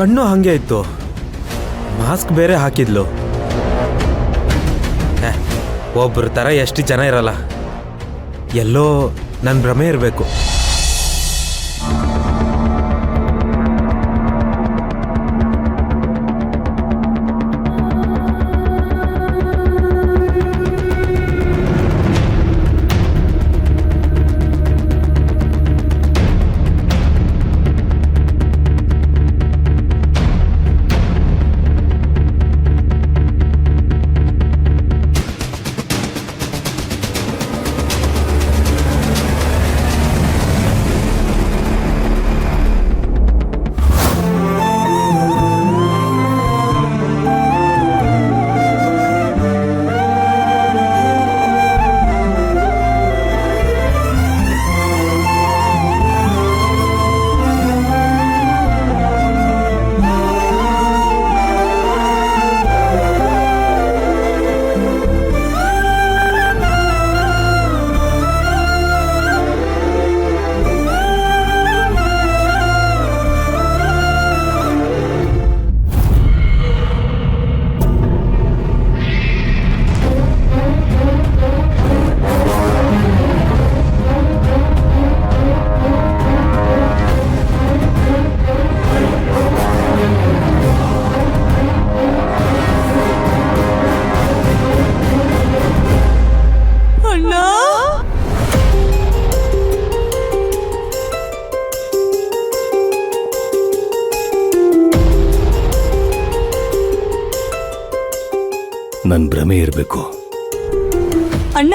ಕಣ್ಣು ಹಂಗೆ ಇತ್ತು, ಮಾಸ್ಕ್ ಬೇರೆ ಹಾಕಿದ್ಲು. ಒಬ್ಬರ ಥರ ಎಷ್ಟು ಜನ ಇರಲ್ಲ, ಎಲ್ಲೋ ನನ್ನ ಭ್ರಮೆ ಇರಬೇಕು. ನನ್ ಭ್ರಮೆ ಇರಬೇಕು. ಅಣ್ಣ,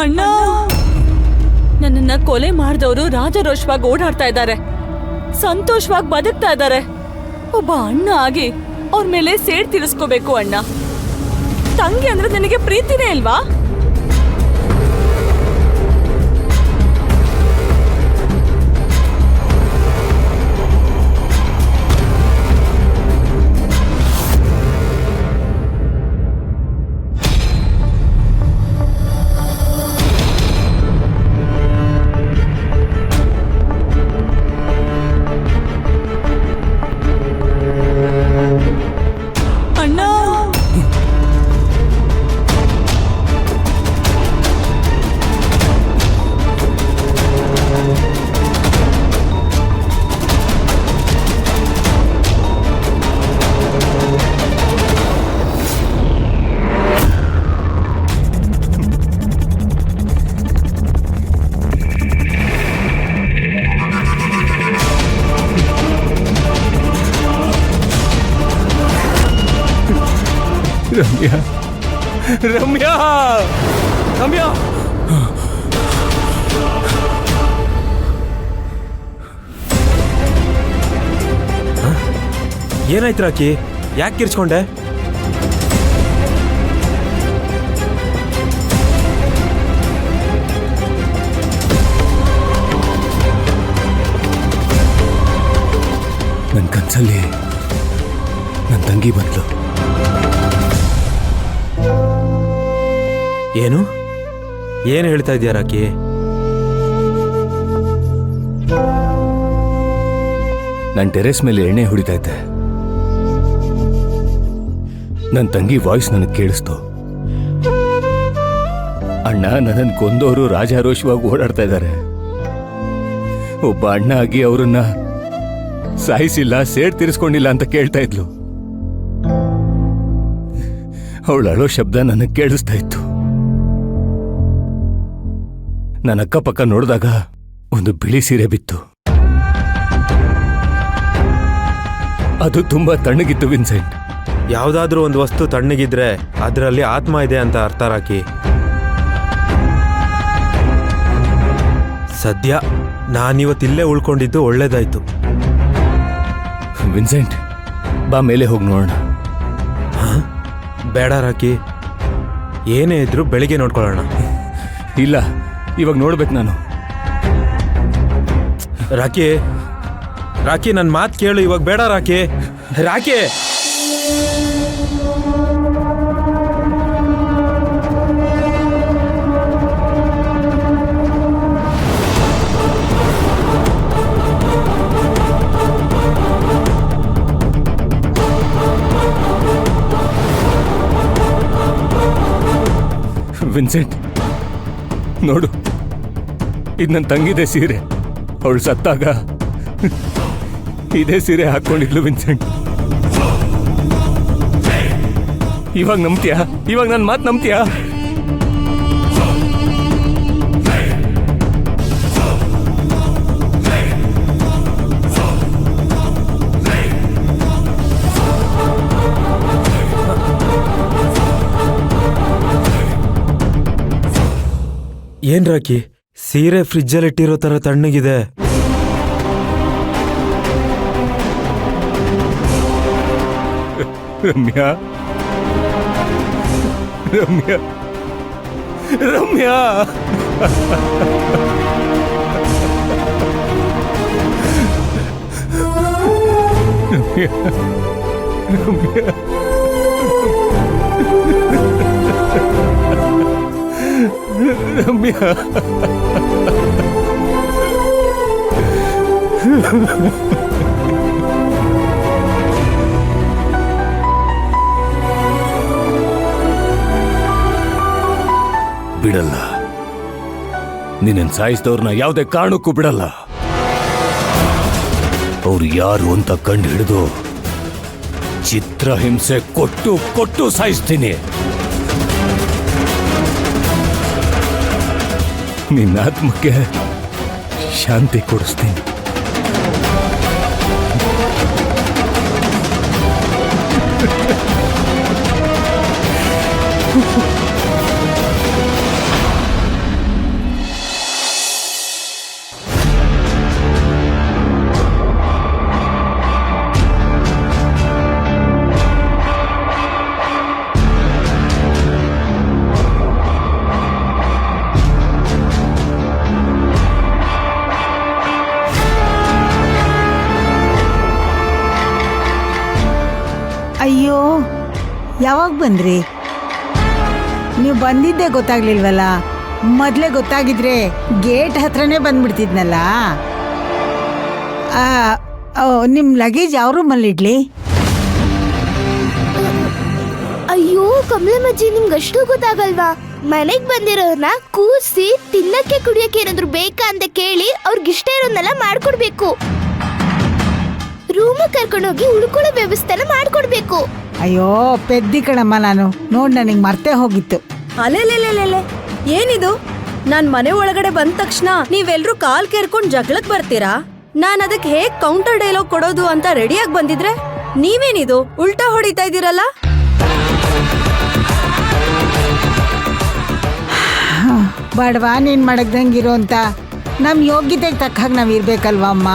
ಅಣ್ಣ, ನನ್ನನ್ನ ಕೊಲೆ ಮಾಡಿದವರು ರಾಜರೋಷವಾಗಿ ಓಡಾಡ್ತಾ ಇದ್ದಾರೆ, ಸಂತೋಷವಾಗಿ ಬದುಕ್ತಾ ಇದ್ದಾರೆ. ಒಬ್ಬ ಅಣ್ಣ ಆಗಿ ಅವ್ರ ಮೇಲೆ ಸೇಡ್ ತೀರಿಸ್ಕೋಬೇಕು ಅಣ್ಣ. ತಂಗಿ ಅಂದ್ರೆ ನನಗೆ ಪ್ರೀತಿನೇ ಇಲ್ವಾ? ರಮ್ಯಾ, ರಮ್ಯಾ, ರಮ್ಯಾ! ಏನಾಯ್ತು ರಾಕಿ? ಯಾಕೆ ಕಿರ್ಚ್ಕೊಂಡೆ? ನನ್ನ ಕನ್ಸಲ್ಲಿ ನನ್ನ ತಂಗಿ ಬಂದ್ಲು. ಏನು ಏನು ಹೇಳ್ತಾ ಇದೀಯ ರಾಕಿ? ನನ್ನ ಟೆರೆಸ್ ಮೇಲೆ ಎಣ್ಣೆ ಹೊಡಿತಾ ಇದ್ದೆ. ನನ್ನ ತಂಗಿ ವಾಯ್ಸ್ ನನಗೆ ಕೇಳಿಸ್ತು. ಅಣ್ಣ, ನನ್ನನ್ನು ಕೊಂದವರು ರಾಜಾರೋಷವಾಗಿ ಓಡಾಡ್ತಾ ಇದ್ದಾರೆ. ಒಬ್ಬ ಅಣ್ಣ ಆಗಿ ಅವರನ್ನ ಸಾಯಿಸಿಲ್ಲ, ಸೇಡ್ ತೀರಿಸ್ಕೊಂಡಿಲ್ಲ ಅಂತ ಕೇಳ್ತಾ ಇದ್ಲು. ಅವಳು ಅಳೋ ಶಬ್ದ ನನಗೆ ಕೇಳಿಸ್ತಾ ಇತ್ತು. ನನ್ನ ಅಕ್ಕಪಕ್ಕ ನೋಡಿದಾಗ ಒಂದು ಬಿಳಿ ಸೀರೆ ಬಿತ್ತು. ಅದು ತುಂಬಾ ತಣ್ಣಗಿತ್ತು ವಿನ್ಸೆಂಟ್. ಯಾವುದಾದ್ರೂ ಒಂದು ವಸ್ತು ತಣ್ಣಗಿದ್ರೆ ಅದರಲ್ಲಿ ಆತ್ಮ ಇದೆ ಅಂತ ಅರ್ಥ ರಾಕಿ. ಸದ್ಯ ನಾನಿವತ್ತಿಲ್ಲೇ ಉಳ್ಕೊಂಡಿದ್ದು ಒಳ್ಳೇದಾಯ್ತು. ವಿನ್ಸೆಂಟ್, ಬಾ ಮೇಲೆ ಹೋಗಿ ನೋಡೋಣ. ಬೇಡ ರಾಕಿ, ಏನೇ ಇದ್ರು ಬೆಳಿಗ್ಗೆ ನೋಡ್ಕೊಳ್ಳೋಣ. ಇಲ್ಲ, ಇವಾಗ ನೋಡ್ಬೇಕು ನಾನು. ರಾಕಿ ರಾಕಿ ನನ್ನ ಮಾತು ಕೇಳು, ಇವಾಗ ಬೇಡ ರಾಕಿ. ರಾಕಿ ವಿನ್ಸೆಂಟ್ ನೋಡು, ಇದು ನನ್ನ ತಂಗಿದೆ ಸೀರೆ. ಅವಳು ಸತ್ತಾಗ ಇದೇ ಸೀರೆ ಹಾಕೊಂಡಿದ್ಲು ವಿನ್ಸೆಂಟ್. ಇವಾಗ ನಂಬ್ತೀಯಾ? ಇವಾಗ ನನ್ನ ಮಾತು ನಂಬ್ತೀಯಾ? ಏನ್ ರಾಕಿ, ಸೀರೆ ಫ್ರಿಜ್ಜಲ್ಲಿ ಇಟ್ಟಿರೋ ತರ ತಣ್ಣಗಿದೆ. ರಮ್ಯಾ, ರಮ್ಯಾ, ರಮ್ಯಾ. ರಮ್ಯಾ, ರಮ್ಯಾ. ರಮ್ಯಾ, ಬಿಡಲ್ಲ. ನಿನ್ನ ಸಾಯಿಸಿದವ್ರನ್ನ ಯಾವುದೇ ಕಾರಣಕ್ಕೂ ಬಿಡಲ್ಲ. ಅವ್ರು ಯಾರು ಅಂತ ಕಂಡು ಹಿಡಿದು ಚಿತ್ರಹಿಂಸೆ ಕೊಟ್ಟು ಕೊಟ್ಟು ಸಾಯಿಸ್ತೀನಿ. ನಿನ್ನ ಆತ್ಮಕ್ಕೆ ಶಾಂತಿ ಕೊಡಿಸ್ತೀನಿ. ಅಯ್ಯೋ, ಯಾವಾಗ ಬಂದ್ರಿ? ನೀವು ಬಂದಿದ್ದೇ ಗೊತ್ತಾಗ್ಲಿಲ್ವಲ್ಲ. ಮೊದಲೇ ಗೊತ್ತಾಗಿದ್ರೆ ಗೇಟ್ ಹತ್ರನೇ ಬಂದ್ಬಿಡ್ತಿದ್ನಲ್ಲ. ನಿಮ್ಮ ಲಗೇಜ್ ಯಾವ ರೂಮಲ್ಲಿಡ್ಲಿ? ಅಯ್ಯೋ ಕಮಲಮ್ಮಜ್ಜಿ, ನಿಮ್ಗಷ್ಟು ಗೊತ್ತಾಗಲ್ವಾ? ಮನೆಗ್ ಬಂದಿರೋರ್ನ ಕೂರಿಸಿ ತಿನ್ನಕ್ಕೆ ಕುಡಿಯಕ್ಕೆ ಏನಾದ್ರು ಬೇಕಾ ಅಂತ ಕೇಳಿ ಅವ್ರಿಗಿಷ್ಟ ಇರೋನ್ನೆಲ್ಲ ಮಾಡ್ಕೊಡ್ಬೇಕು. ರೂಮ್ ಕರ್ಕೊಂಡೋಗಿ ಉಳ್ಕೊಳ್ಳೋ ವ್ಯವಸ್ಥೆನ ಮಾಡ್ಕೊಡ್ಬೇಕು. ಅಯ್ಯೋ ಪೆದ್ದಿ ಕಣಮ್ಮ ನಾನು. ನೋಡ್ ನನಗೆ ಮರ್ತೇ ಹೋಗಿತ್ತು. ಅಲೆಲೆಲೆಲೆಲೆ, ಏನಿದು? ನಾನ್ ಮನೆ ಒಳಗಡೆ ಬಂದ ತಕ್ಷಣ ನೀವೆಲ್ರೂ ಕಾಲ್ ಕೇರ್ಕೊಂಡ್ ಜಗಳಕ್ ಬರ್ತೀರಾ? ನಾನ್ ಅದಕ್ಕೆ ಹೇಗ್ ಕೌಂಟರ್ ಡೈಲಾಗ್ ಕೊಡೋದು ಅಂತ ರೆಡಿಯಾಗಿ ಬಂದಿದ್ರೆ ನೀವೇನಿದು ಉಲ್ಟಾ ಹೊಡಿತಾ ಇದೀರಲ್ಲ? ಬಡವಾ ನೀನ್ ಮಡಗ್ದಂಗಿರೋ ಅಂತ ನಮ್ ಯೋಗ್ಯತೆಗೆ ತಕ್ಕ ಹಾಗೆ ನಾವ್ ಇರ್ಬೇಕಲ್ವಾ ಅಮ್ಮ?